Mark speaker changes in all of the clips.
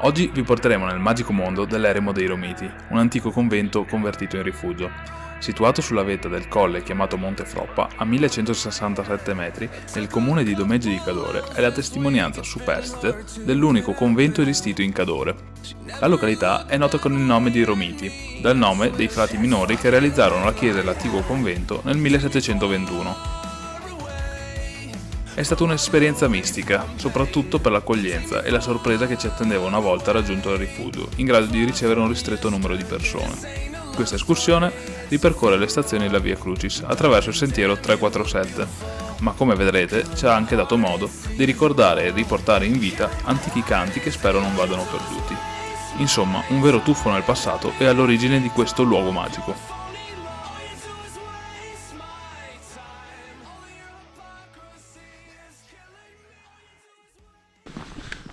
Speaker 1: Oggi vi porteremo nel magico mondo dell'eremo dei Romiti, un antico convento convertito in rifugio. Situato sulla vetta del colle chiamato Monte Froppa, a 1167 metri, nel comune di Domegge di Cadore, è la testimonianza superstite dell'unico convento esistito in Cadore. La località è nota con il nome di Romiti, dal nome dei frati minori che realizzarono la chiesa dell'antico convento nel 1721. È stata un'esperienza mistica, soprattutto per l'accoglienza e la sorpresa che ci attendeva una volta raggiunto il rifugio, in grado di ricevere un ristretto numero di persone. Questa escursione ripercorre le stazioni della Via Crucis attraverso il sentiero 347, ma come vedrete ci ha anche dato modo di ricordare e riportare in vita antichi canti che spero non vadano perduti. Insomma, un vero tuffo nel passato e all'origine di questo luogo magico.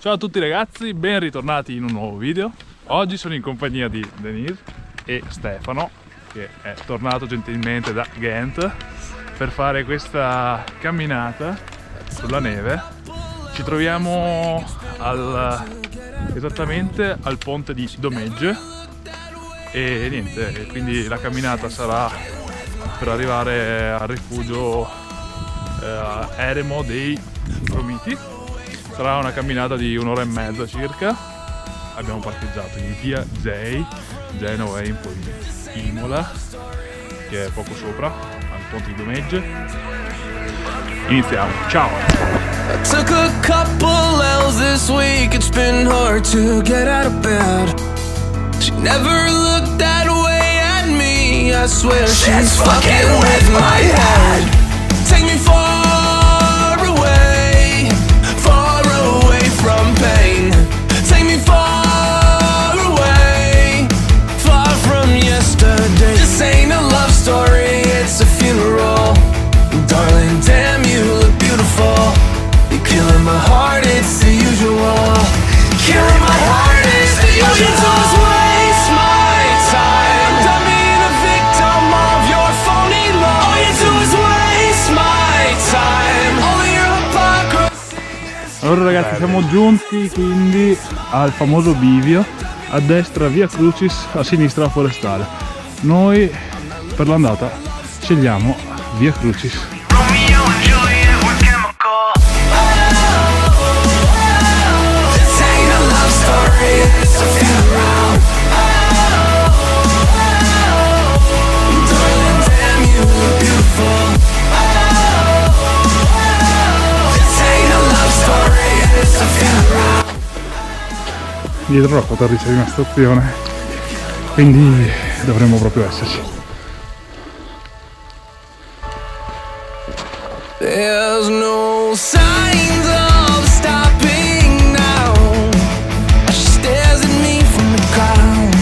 Speaker 1: Ciao a tutti ragazzi, ben ritornati in un nuovo video. Oggi sono in compagnia di Denise e Stefano, che è tornato gentilmente da Ghent per fare questa camminata sulla neve. Ci troviamo esattamente al ponte di Domegge e niente, quindi la camminata sarà per arrivare al rifugio eremo dei Romiti. Sarà una camminata di un'ora e mezza circa. Abbiamo parcheggiato in via Zei, Genova e in poi Imola, che è poco sopra, al ponte di Domegge. Iniziamo, ciao!
Speaker 2: I took a couple L's this week, it's been hard to get out of bed. She never looked that way at me, I swear she's fucking with my head. Take me far away from pain. Take me far away, far from yesterday. This ain't a love story, it's a funeral. Darling, damn, you look beautiful. You're killing my heart, it's the usual. Killing my heart, it's the usual. All you do is waste my time. I'm done being a victim of your phony love. All you do is waste my time. All of your hypocrisy.
Speaker 3: Allora ragazzi, siamo giunti quindi al famoso bivio, a destra via Crucis, a sinistra la forestale. Noi per l'andata scegliamo via Crucis.
Speaker 2: Romeo and Juliet were chemical. This ain't a love story, it's a funeral. Darling, damn, you look beautiful. This ain't a love story, it's a funeral.
Speaker 3: Dietro la foto di una stazione, quindi dovremmo proprio esserci.
Speaker 2: There's no signs of stopping now. She stares at me from the ground,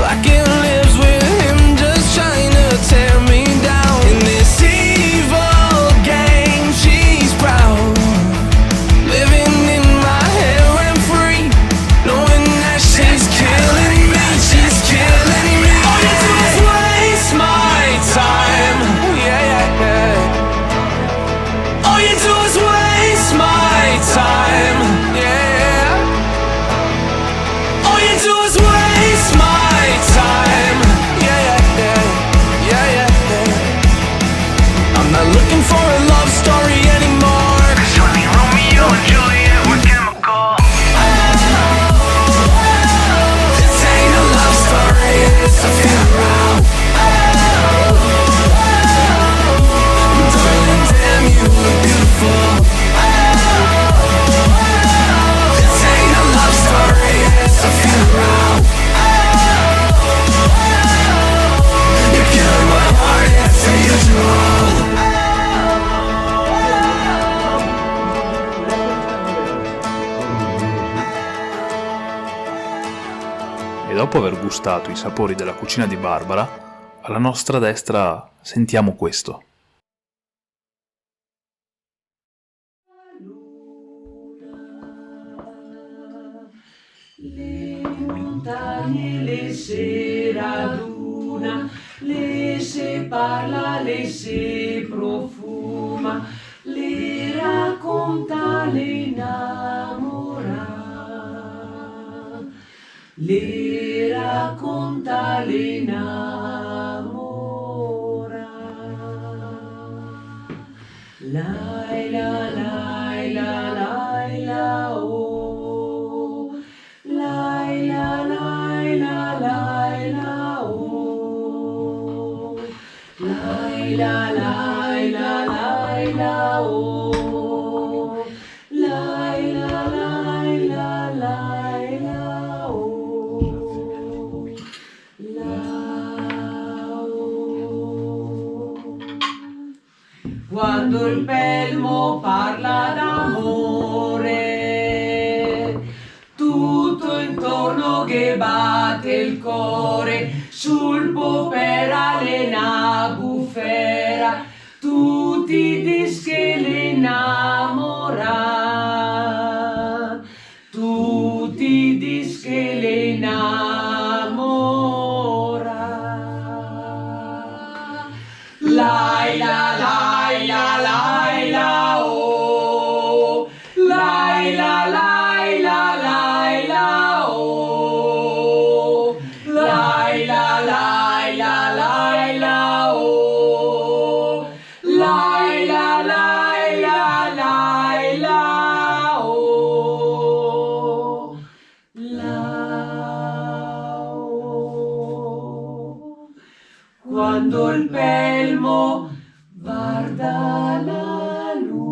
Speaker 2: like it lives with him, just trying to tear me down. In this evil game, she's proud, living in my head rent free, knowing that she's killing me, she's killing me. All you do is waste my time. Yeah, yeah, yeah. All you do is waste my time, yeah. All you do is waste my time, yeah, yeah, yeah, yeah, yeah. I'm not looking for a love story anymore, 'cause only Romeo and Juliet were chemical. This ain't a love story, it's a funeral. Darling, damn, you look beautiful. This ain't a love story, it's a funeral. You're killing my heart, it's the usual.
Speaker 1: E dopo aver gustato i sapori della cucina di Barbara, alla nostra destra sentiamo questo.
Speaker 4: Le montagne, le se raduna, le se parla, le se profuma, le racconta, le innamora. le racconta, le innamora. Laila, laila, laila, oh. Laila, laila, laila, oh. Laila, laila, laila, oh. Laila, laila, laila, oh. Quando il pelmo parla d'amore, tutto intorno che batte il cuore, sul popera una bufera, tutti dis che le innamora, tutti dis che le innamora. Laila, laila, laila, oh. Laila, laila, laila, oh. Laila, laila, laila, oh. Laila, laila, laila, oh. Quando il pelmo guarda la luna.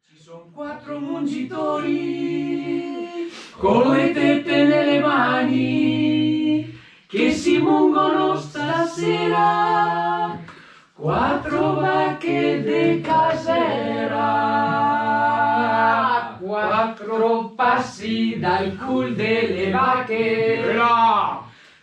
Speaker 4: Ci sono 4 mungitori con le tette nelle mani che si mungono stasera, 4 vacche de casera, 4 passi dal cul delle vacche.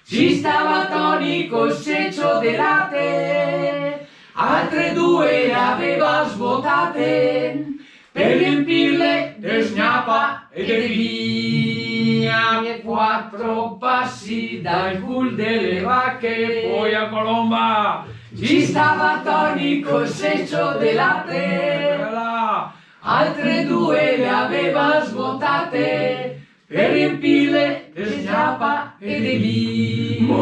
Speaker 4: Ci stava Tony col seccio de latte, altre 2 le aveva svuotate per riempirle de snappa e de vigna. 4 passi dal cul delle vacche, poi a Colomba ci stava Tony col seccio de latte, altre 2 le aveva svuotate per riempirle de snappa e de vigna.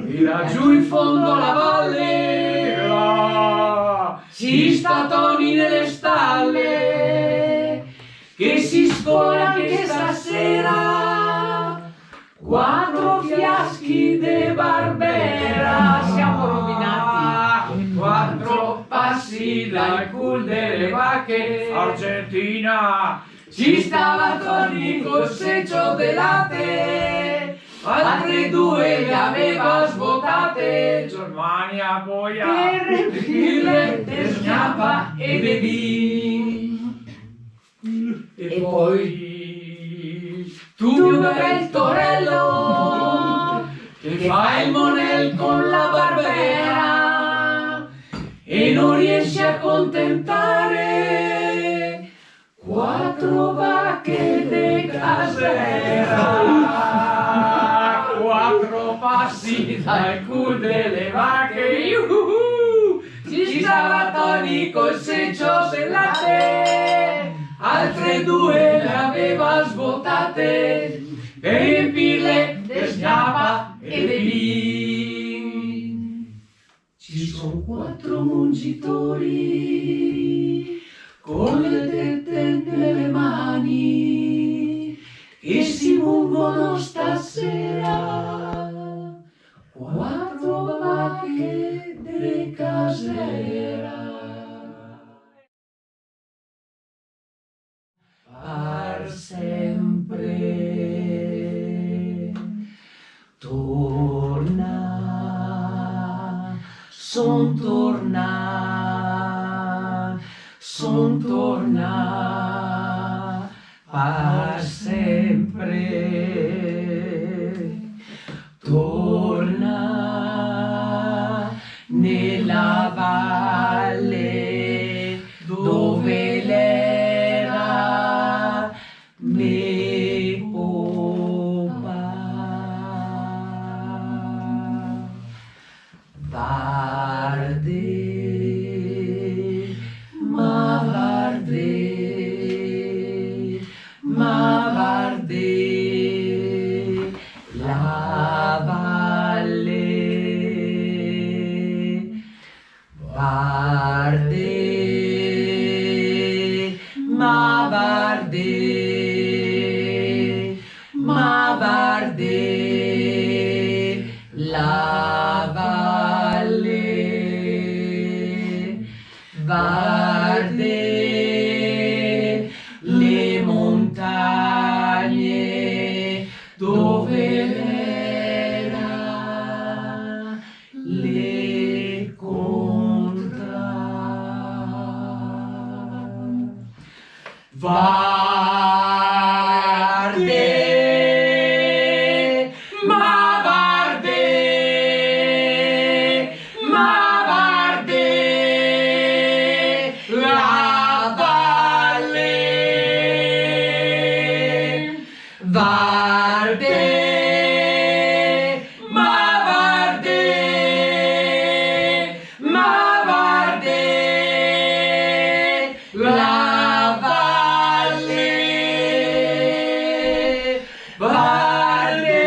Speaker 4: E laggiù in fondo alla valle ci sta Tony nelle stalle che si scola anche stasera, 4 fiaschi de Barbera. Siamo rovinati. 4 passi dal cul delle vacche, Argentina. Ci stava Tony col seccio de latte, altre 2 le aveva svuotate, Germania poi per riempirle de snappa e de vin. E poi tu mio bel torello che fai il monel con la Barbera e non riesci a contentare 4 vacche de casera, 4 passi dal cul delle vacche. Ci stava Tony col seccio del latte, altre 2 le aveva svuotate per riempirle de snappa e de vin. Ci sono 4 mungitori con le tette nelle mani che si mungono stasera, 4 vacche de casera. Par sempre torna, son torna, par sempre torna nella valle dove l'era me popa. Varde, ma varde Varde, ma varde, ma varde, la valle, varde, le montagne, dove l'era le contra. Varde, ma varde, ma varde, la valle, varde, ma varde, ma varde, la valle, varde,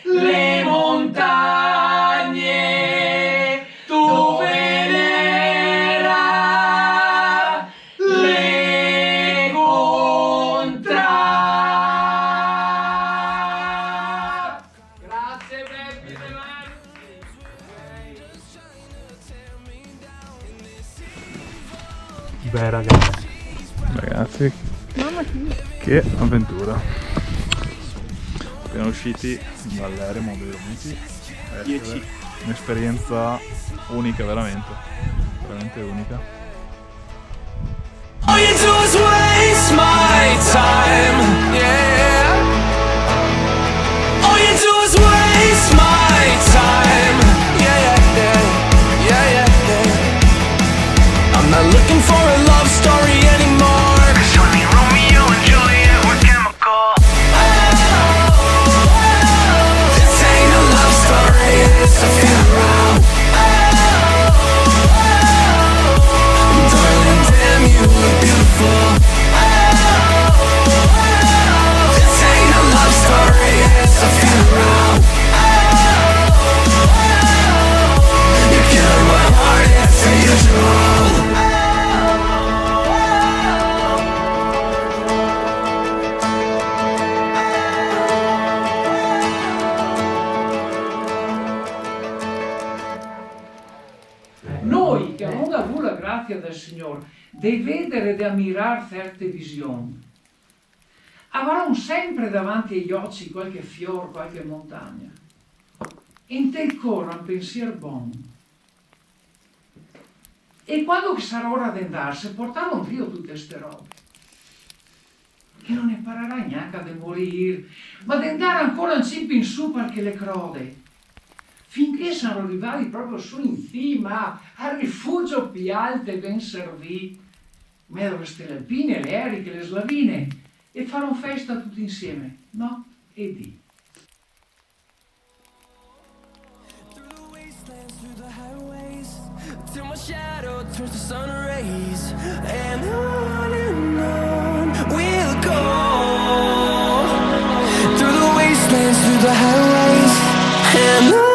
Speaker 4: le montagne, dove l'era le contra. Grazie Beppe De Marchi.
Speaker 3: Beh ragazzi, che avventura. Appena usciti dall'eremo dei Romiti, un'esperienza unica, veramente unica.
Speaker 2: All you do is waste my time, yeah. All you do is waste my time, yeah, yeah, yeah, yeah, yeah. I'm not looking for a love story anymore, 'cause honey, Romeo and Juliet were chemical. This ain't a love story, it's a funeral. Darling, damn, you look beautiful. This ain't a love story, it's a funeral. You're killing my heart, it's unusual.
Speaker 5: Noi che abbiamo avuto la grazia del Signore di vedere e di ammirare certe visioni, avremo sempre davanti agli occhi qualche fiore, qualche montagna. In te corre un pensiero buono. E quando che sarà ora di andarsi, portare via tutte queste robe. Che non imparerai neanche a morire, ma di andare ancora un cimpo in su perché le crode. Finché sono arrivati proprio su in cima, al rifugio più alto e ben servito, mezzo le stelle alpine, le eriche, le slavine, e farò festa tutti insieme, no? E di.
Speaker 2: Till my shadow turns to sun rays, and on we'll go through the wastelands, through the highways, and on.